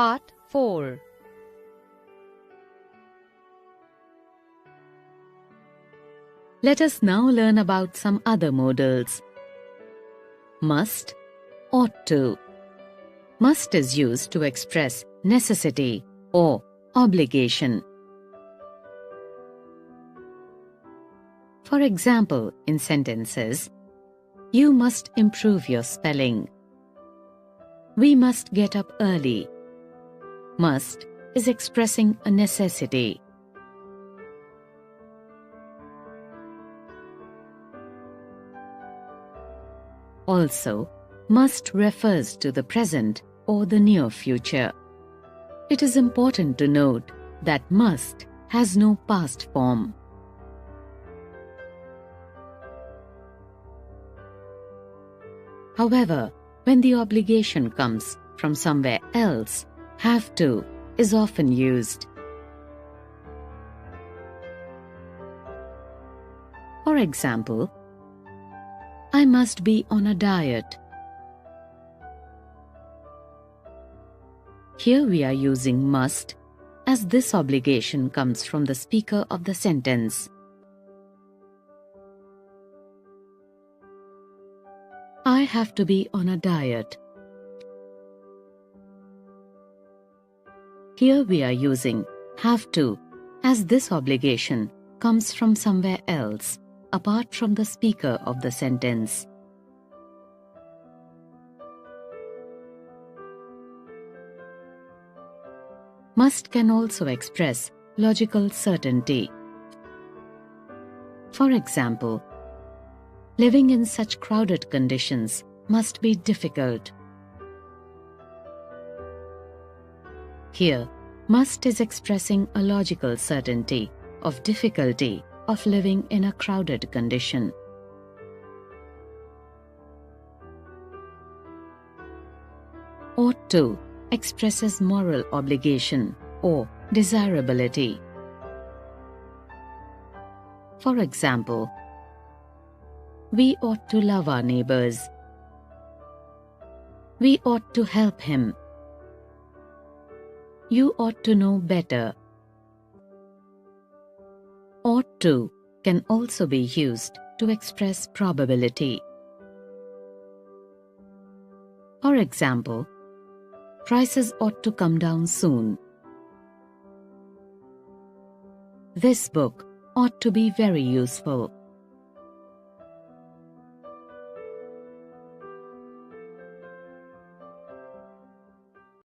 Part 4. Let us now learn about some other modals. Must, ought to. Must is used to express necessity or obligation. For example, in sentences, you must improve your spelling. We must get up early. Must is expressing a necessity. Also, must refers to the present or the near future. It is important to note that must has no past form. However, when the obligation comes from somewhere else, have to is often used. For example, I must be on a diet. Here we are using must as this obligation comes from the speaker of the sentence. I have to be on a diet. Here we are using have to as this obligation comes from somewhere else, apart from the speaker of the sentence. Must can also express logical certainty. For example, living in such crowded conditions must be difficult. Here, must is expressing a logical certainty of difficulty of living in a crowded condition. Ought to expresses moral obligation or desirability. For example, we ought to love our neighbors. We ought to help him. You ought to know better. Ought to can also be used to express probability. For example, prices ought to come down soon. This book ought to be very useful.